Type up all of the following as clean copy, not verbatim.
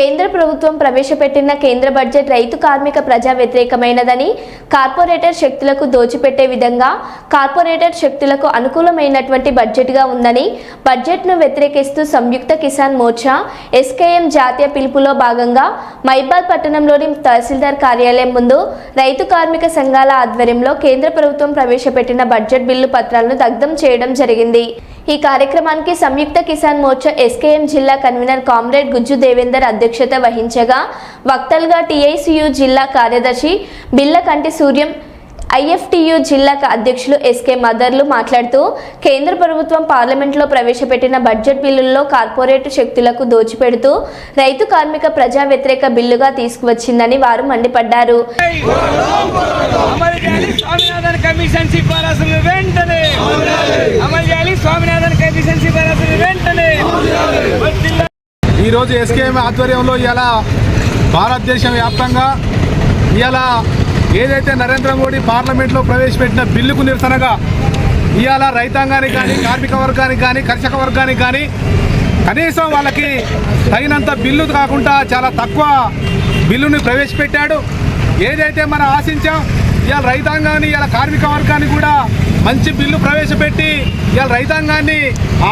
కేంద్ర ప్రభుత్వం ప్రవేశపెట్టిన కేంద్ర బడ్జెట్ రైతు కార్మిక ప్రజా వ్యతిరేకమైనదని, కార్పొరేటర్ శక్తులకు దోచిపెట్టే విధంగా కార్పొరేటర్ శక్తులకు అనుకూలమైనటువంటి బడ్జెట్గా ఉందని బడ్జెట్ను వ్యతిరేకిస్తూ సంయుక్త కిసాన్ మోర్చా ఎస్కేఎం జాతీయ పిలుపులో భాగంగా మైబాద్ పట్టణంలోని తహసీల్దార్ కార్యాలయం ముందు రైతు కార్మిక సంఘాల ఆధ్వర్యంలో కేంద్ర ప్రభుత్వం ప్రవేశపెట్టిన బడ్జెట్ బిల్లు పత్రాలను దగ్ధం చేయడం జరిగింది। ఈ కార్యక్రమానికి సంయుక్త కిసాన్ మోర్చా ఎస్కేఎం జిల్లా కన్వీనర్ కామ్రేడ్ గుజ్జు దేవేందర్ అధ్యక్షత వహించగా, వక్తలుగా టీఐసియు జిల్లా కార్యదర్శి బిల్లకంటి సూర్యం, ఐఎఫ్టియు జిల్లా అధ్యక్షులు ఎస్కే మదర్లు మాట్లాడుతూ కేంద్ర ప్రభుత్వం పార్లమెంట్లో ప్రవేశపెట్టిన బడ్జెట్ బిల్లుల్లో కార్పొరేట్ శక్తులకు దోచిపెడుతూ రైతు కార్మిక ప్రజా వ్యతిరేక బిల్లుగా తీసుకువచ్చిందని వారు మండిపడ్డారు। ఈరోజు ఎస్కేఎం ఆధ్వర్యంలో ఇలా భారతదేశం వ్యాప్తంగా ఇలా ఏదైతే నరేంద్ర మోడీ పార్లమెంట్లో ప్రవేశపెట్టిన బిల్లుకు నిరసనగా ఇవాళ రైతాంగానికి కానీ, కార్మిక వర్గానికి కానీ, కర్షక వర్గానికి కానీ కనీసం వాళ్ళకి తగినంత బిల్లు కాకుండా చాలా తక్కువ బిల్లుని ప్రవేశపెట్టాడు। ఏదైతే మనం ఆశించాం ఇవాళ రైతాంగాన్ని, ఇవాళ కార్మిక వర్గాన్ని కూడా మంచి బిల్లు ప్రవేశపెట్టి ఇవాళ రైతాంగాన్ని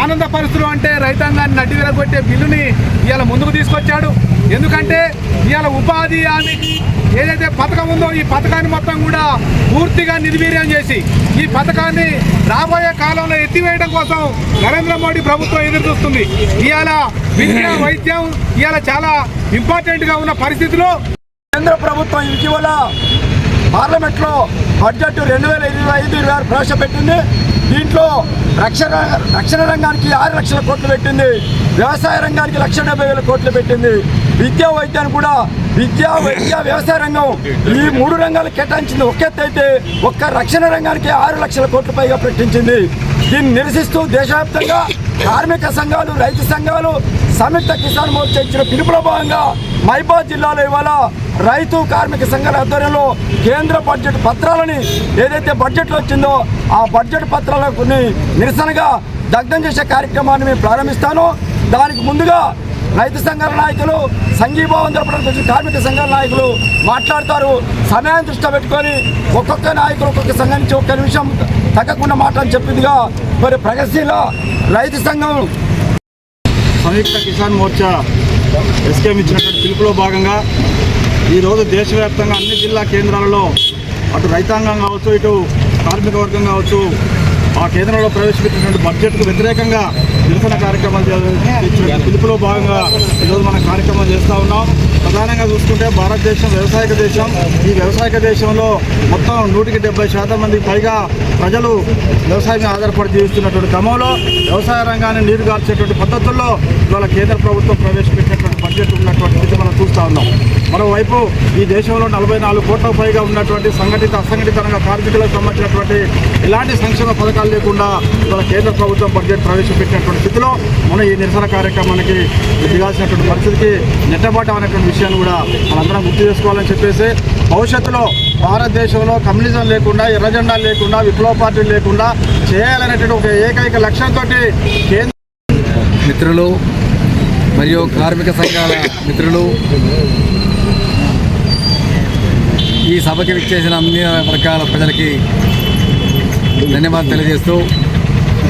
ఆనందపరుస్తులు అంటే రైతాంగాన్ని నడ్డి విరగొట్టే బిల్లుని ఇవాళ ముందుకు తీసుకొచ్చాడు। ఎందుకంటే ఇవాళ ఉపాధి హామీ ఏదైతే పథకం ఉందో ఈ పథకాన్ని మొత్తం కూడా పూర్తిగా నిర్వీర్యం చేసి ఈ పథకాన్ని రాబోయే కాలంలో ఎత్తివేయడం కోసం నరేంద్ర మోడీ ప్రభుత్వం ఎదురు చూస్తుంది। ఇవాళ విద్య, వైద్యం ఇవాళ చాలా ఇంపార్టెంట్గా ఉన్న పరిస్థితిలో కేంద్ర ప్రభుత్వం ఇటీవల పార్లమెంట్లో బడ్జెట్ 2025-26 ప్రవేశపెట్టింది। దీంట్లో రక్షణ రంగానికి 6 లక్షల కోట్లు పెట్టింది, వ్యవసాయ రంగానికి 1,70,000 కోట్లు పెట్టింది, విద్యా వైద్యాన్ని కూడా వ్యవసాయ రంగం ఈ 3 రంగాలు కేటాయించింది ఒక ఎత్తు అయితే ఒక్క రక్షణ రంగానికి 6 లక్షల కోట్ల పైగా ప్రకటించింది। దీన్ని నిరసిస్తూ దేశవ్యాప్తంగా కార్మిక సంఘాలు, రైతు సంఘాలు సంయుక్త కిసాన్ మోర్చా ఇచ్చిన పిలుపులో భాగంగా మైబాద్ జిల్లాలో ఇవాళ రైతు కార్మిక సంఘాల ఆధ్వర్యంలో కేంద్ర బడ్జెట్ పత్రాలని ఏదైతే బడ్జెట్లో వచ్చిందో ఆ బడ్జెట్ పత్రాలకు నిరసనగా దగ్ధం చేసే కార్యక్రమాన్ని మేము ప్రారంభిస్తాను। దానికి ముందుగా రైతు సంఘాల నాయకులు, సంఘీభావం జరపడానికి కార్మిక సంఘాల నాయకులు మాట్లాడతారు। సమయాన్ని దృష్టిలో పెట్టుకొని ఒక్కొక్క నాయకులు ఒక్కొక్క సంఘం నుంచి ఒక్క నిమిషం తగ్గకుండా మాట్లాడి చెప్పిందిగా మరి ప్రగతిశీల రైతు సంఘం సంయుక్త కిసాన్ మోర్చా ఎస్కేఎం ఇచ్చినటువంటి పిలుపులో భాగంగా ఈరోజు దేశవ్యాప్తంగా అన్ని జిల్లా కేంద్రాలలో అటు రైతాంగం కావచ్చు, ఇటు కార్మిక వర్గం కావచ్చు, ఆ కేంద్రంలో ప్రవేశపెట్టినటువంటి బడ్జెట్కు వ్యతిరేకంగా నిరసన కార్యక్రమాలు ఇచ్చిన పిలుపులో భాగంగా ఈరోజు మనం కార్యక్రమం చేస్తూ ఉన్నాం। ప్రధానంగా చూసుకుంటే భారతదేశం వ్యవసాయక దేశం। ఈ వ్యవసాయక దేశంలో మొత్తం 170% మందికి పైగా ప్రజలు వ్యవసాయం ఆధారపడి జీవిస్తున్నటువంటి క్రమంలో వ్యవసాయ రంగాన్ని నీరు గార్చేటువంటి పద్ధతుల్లో ఇవాళ కేంద్ర ప్రభుత్వం ప్రవేశపెట్టినటువంటి బడ్జెట్ ఉన్నటువంటి స్థితి మనం చూస్తూ ఉన్నాం। మరోవైపు ఈ దేశంలో 44 కోట్లకు పైగా ఉన్నటువంటి సంఘటిత, అసంఘటిత రంగ కార్మికులకు సంబంధించినటువంటి ఇలాంటి సంక్షేమ పథకాలు లేకుండా ఇవాళ కేంద్ర ప్రభుత్వం బడ్జెట్ ప్రవేశపెట్టినటువంటి స్థితిలో మనం ఈ నిరసన కార్యక్రమానికి దిగాల్సినటువంటి పరిస్థితికి నెట్టబాటు అనేటువంటి విషయాన్ని కూడా మనందరం గుర్తు చేసుకోవాలని చెప్పేసి భవిష్యత్తులో భారతదేశంలో కమ్యూనిజం లేకుండా, ఎర్రజెండా లేకుండా, విప్లవ పార్టీలు లేకుండా చేయాలనేటువంటి ఒక ఏకైక లక్ష్యంతో కేంద్ర మిత్రులు మరియు కార్మిక సంఘాల మిత్రులు, ఈ సభకి విచ్చేసిన అన్ని వర్గాల ప్రజలకి ధన్యవాదాలు తెలియజేస్తూ,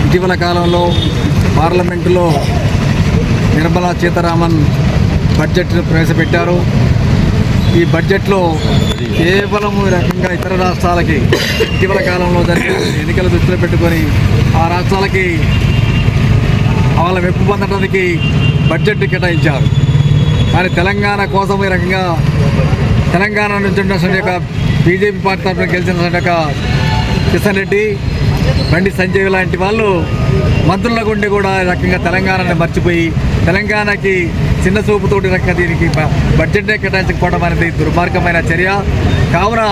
ఇటీవల కాలంలో పార్లమెంటులో నిర్మలా సీతారామన్ బడ్జెట్ను ప్రవేశపెట్టారు। ఈ బడ్జెట్లో కేవలం ఈ రకంగా ఇతర రాష్ట్రాలకి ఇటీవల కాలంలో జరిగిన ఎన్నికలు దృష్టిలో పెట్టుకొని ఆ రాష్ట్రాలకి వాళ్ళ మెప్పు పొందడానికి బడ్జెట్ కేటాయించారు। కానీ తెలంగాణ కోసం ఈ రకంగా తెలంగాణ నుంచి ఉన్న బీజేపీ పార్టీ తరఫున గెలిచిన కిషన్ రెడ్డి, బండి సంజయ్ లాంటి వాళ్ళు మంత్రుల గుండె కూడా ఈ రకంగా తెలంగాణని మర్చిపోయి తెలంగాణకి చిన్న చూపుతోటి రకంగా దీనికి బడ్జెట్నే కేటాయించకపోవడం అనేది దుర్మార్గమైన చర్య। కావున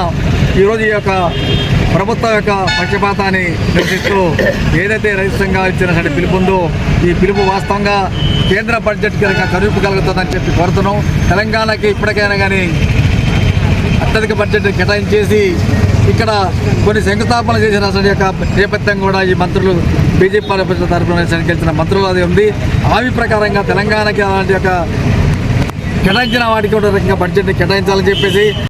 ఈరోజు ఈ యొక్క ప్రభుత్వం యొక్క పక్షపాతాన్ని నిరసిస్తూ ఏదైతే రైతు సంఘాలు ఇచ్చినటువంటి పిలుపు ఉందో ఈ పిలుపు వాస్తవంగా కేంద్ర బడ్జెట్ కనుక కరువు కలుగుతుందని చెప్పి కోరుతున్నాం। తెలంగాణకి ఇప్పటికైనా కానీ అత్యధిక బడ్జెట్ కేటాయించేసి ఇక్కడ కొన్ని శంకుస్థాపన చేసిన యొక్క నేపథ్యం కూడా ఈ మంత్రులు బీజేపీ తరఫున గెలిచిన మంత్రులు అది ఉంది। హామీ ప్రకారంగా తెలంగాణకి అలాంటి యొక్క కేటాయించిన వాటికి ఒక రకంగా బడ్జెట్ని కేటాయించాలని చెప్పేసి